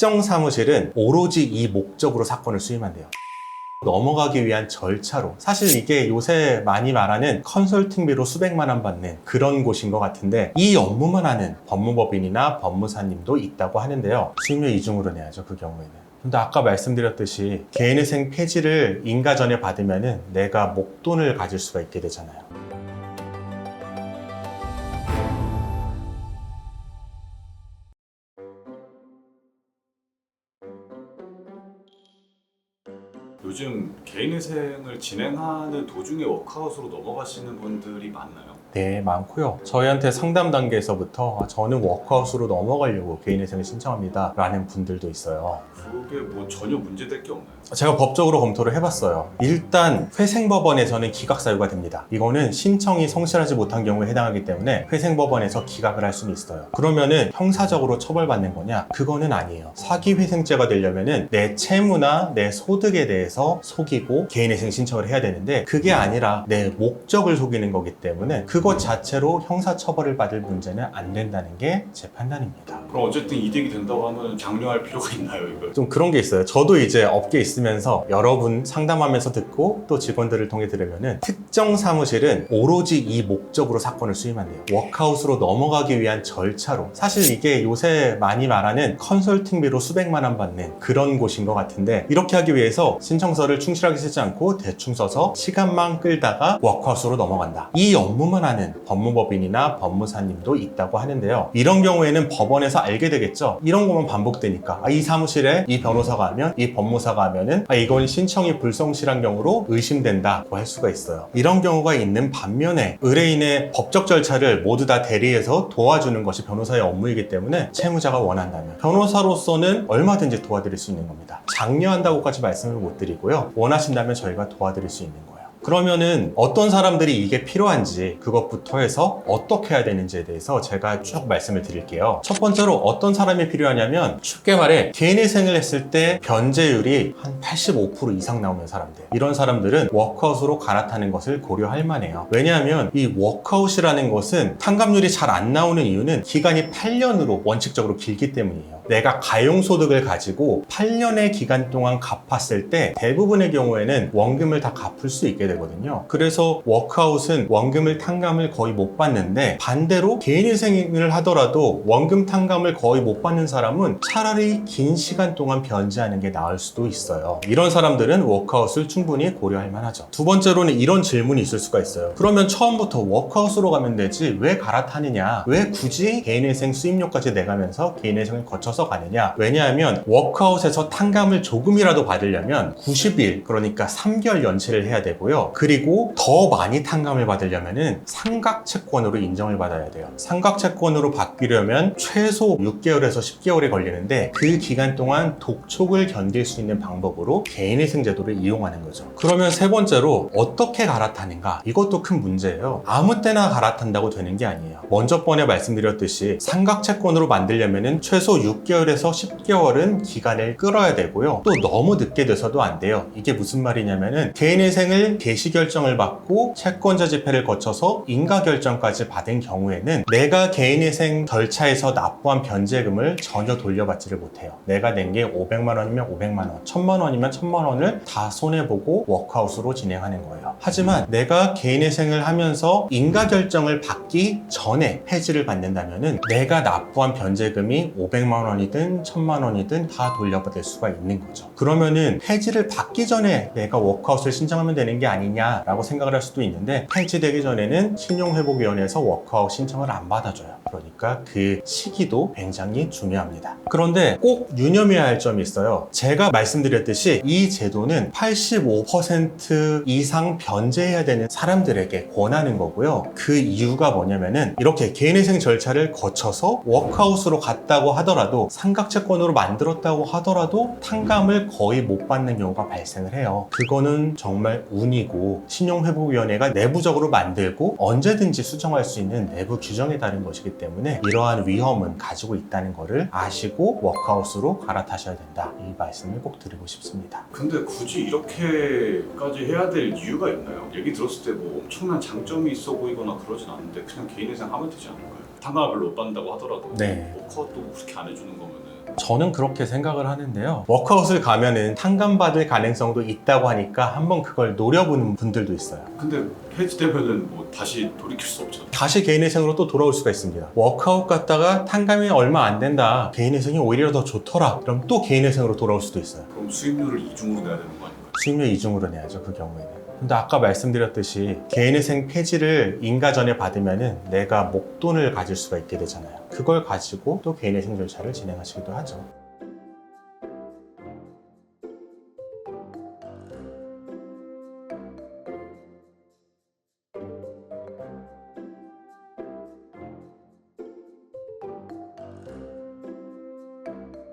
특정 사무실은 오로지 이 목적으로 사건을 수임한대요. 넘어가기 위한 절차로, 사실 이게 요새 많이 말하는 컨설팅비로 수백만 원 받는 그런 곳인 것 같은데, 이 업무만 하는 법무법인이나 법무사님도 있다고 하는데요. 수임료 이중으로 내야죠, 그 경우에는. 근데 아까 말씀드렸듯이 개인회생 폐지를 인가 전에 받으면은 내가 목돈을 가질 수가 있게 되잖아요. 요즘 개인회생을 진행하는 도중에 워크아웃으로 넘어가시는 분들이 많나요? 네, 많고요. 저희한테 상담 단계에서부터 저는 워크아웃으로 넘어가려고 개인회생을 신청합니다 라는 분들도 있어요. 그게 뭐 전혀 문제될 게 없나요? 제가 법적으로 검토를 해봤어요. 일단 회생법원에서는 기각 사유가 됩니다. 이거는 신청이 성실하지 못한 경우에 해당하기 때문에 회생법원에서 기각을 할 수는 있어요. 그러면은 형사적으로 처벌받는 거냐? 그거는 아니에요. 사기회생죄가 되려면은 내 채무나 내 소득에 대해서 속이고 개인회생 신청을 해야 되는데, 그게 아니라 내 목적을 속이는 거기 때문에 그것 자체로 형사처벌을 받을 문제는 안 된다는 게 제 판단입니다. 그럼 어쨌든 이득이 된다고 하면 장려할 필요가 있나요, 이거? 좀 그런 게 있어요. 저도 이제 업계에 있으면서 여러분 상담하면서 듣고 또 직원들을 통해 들으면은, 특정 사무실은 오로지 이 목적으로 사건을 수임한대요. 워크아웃으로 넘어가기 위한 절차로. 사실 이게 요새 많이 말하는 컨설팅비로 수백만 원 받는 그런 곳인 것 같은데, 이렇게 하기 위해서 신청서를 충실하게 쓰지 않고 대충 써서 시간만 끌다가 워크아웃으로 넘어간다. 이 업무만 하는 법무법인이나 법무사님도 있다고 하는데요. 이런 경우에는 법원에서 알게 되겠죠. 이런 것만 반복되니까 이 사무실에 이 변호사가 하면, 이 법무사가 하면은 이건 신청이 불성실한 경우로 의심된다고 할 수가 있어요. 이런 경우가 있는 반면에 의뢰인의 법적 절차를 모두 다 대리해서 도와주는 것이 변호사의 업무이기 때문에 채무자가 원한다면 변호사로서는 얼마든지 도와드릴 수 있는 겁니다. 장려한다고까지 말씀을 못 드리고요. 원하신다면 저희가 도와드릴 수 있는 거예요. 그러면은 어떤 사람들이 이게 필요한지, 그것부터 해서 어떻게 해야 되는지에 대해서 제가 쭉 말씀을 드릴게요. 첫 번째로 어떤 사람이 필요하냐면, 쉽게 말해 개인회생을 했을 때 변제율이 한 85% 이상 나오는 사람들, 이런 사람들은 워크아웃으로 갈아타는 것을 고려할 만해요. 왜냐하면 이 워크아웃이라는 것은 탕감률이 잘 안 나오는 이유는 기간이 8년으로 원칙적으로 길기 때문이에요. 내가 가용소득을 가지고 8년의 기간 동안 갚았을 때 대부분의 경우에는 원금을 다 갚을 수 있게 되거든요. 그래서 워크아웃은 원금을 탕감을 거의 못 받는데, 반대로 개인회생을 하더라도 원금 탕감을 거의 못 받는 사람은 차라리 긴 시간 동안 변제하는 게 나을 수도 있어요. 이런 사람들은 워크아웃을 충분히 고려할 만하죠. 두 번째로는 이런 질문이 있을 수가 있어요. 그러면 처음부터 워크아웃으로 가면 되지 왜 갈아타느냐? 왜 굳이 개인회생 수임료까지 내가면서 개인회생을 거쳐서 가느냐? 왜냐하면 워크아웃에서 탕감을 조금이라도 받으려면 90일, 그러니까 3개월 연체를 해야 되고요. 그리고 더 많이 탕감을 받으려면은 상각채권으로 인정을 받아야 돼요. 상각채권으로 바뀌려면 최소 6개월에서 10개월이 걸리는데, 그 기간 동안 독촉을 견딜 수 있는 방법으로 개인회생 제도를 이용하는 거죠. 그러면 세 번째로 어떻게 갈아타는가? 이것도 큰 문제예요. 아무 때나 갈아탄다고 되는 게 아니에요. 먼저 번에 말씀드렸듯이 상각채권으로 만들려면은 최소 6개월에서 10개월은 기간을 끌어야 되고요. 또 너무 늦게 돼서도 안 돼요. 이게 무슨 말이냐면은, 개인회생을 개시 결정을 받고 채권자 집회를 거쳐서 인가 결정까지 받은 경우에는 내가 개인회생 절차에서 납부한 변제금을 전혀 돌려받지를 못해요. 내가 낸 게 500만 원이면 500만 원, 1000만 원이면 1000만 원을 다 손해보고 워크아웃으로 진행하는 거예요. 하지만 내가 개인회생을 하면서 인가 결정을 받기 전에 폐지를 받는다면은 내가 납부한 변제금이 500만 원이든 1000만 원이든 다 돌려받을 수가 있는 거죠. 그러면은 폐지를 받기 전에 내가 워크아웃을 신청하면 되는 게 아니냐라고 생각을 할 수도 있는데, 폐지되기 전에는 신용회복위원회에서 워크아웃 신청을 안 받아줘요. 그러니까 그 시기도 굉장히 중요합니다. 그런데 꼭 유념해야 할 점이 있어요. 제가 말씀드렸듯이 이 제도는 85% 이상 변제해야 되는 사람들에게 권하는 거고요. 그 이유가 뭐냐면은, 이렇게 개인회생 절차를 거쳐서 워크아웃으로 갔다고 하더라도, 상각채권으로 만들었다고 하더라도 탕감을 거의 못 받는 경우가 발생을 해요. 그거는 정말 운이고, 신용회복위원회가 내부적으로 만들고 언제든지 수정할 수 있는 내부 규정에 따른 것이기 때문에 이러한 위험은 가지고 있다는 것을 아시고 워크아웃으로 갈아타셔야 된다, 이 말씀을 꼭 드리고 싶습니다. 근데 굳이 이렇게까지 해야 될 이유가 있나요? 얘기 들었을 때 뭐 엄청난 장점이 있어 보이거나 그러진 않는데, 그냥 개인회생 하면 되지 않을까요? 탕감을 별로 못 받는다고 하더라도 네. 워크아웃도 그렇게 안 해주는 거면은 저는 그렇게 생각을 하는데요. 워크아웃을 가면은 탕감받을 가능성도 있다고 하니까 한번 그걸 노려보는 분들도 있어요. 근데 폐지되면은 뭐 다시 돌이킬 수 없잖아. 다시 개인회생으로 또 돌아올 수가 있습니다. 워크아웃 갔다가 탕감이 얼마 안 된다. 개인회생이 오히려 더 좋더라. 그럼 또 개인회생으로 돌아올 수도 있어요. 그럼 수익률을 이중으로 내야 되는 거 아닌가요? 수익률 이중으로 내야죠, 그 경우에는. 근데 아까 말씀드렸듯이 개인회생 폐지를 인가전에 받으면은 내가 목돈을 가질 수가 있게 되잖아요. 그걸 가지고 또 개인회생 절차를 진행하시기도 하죠.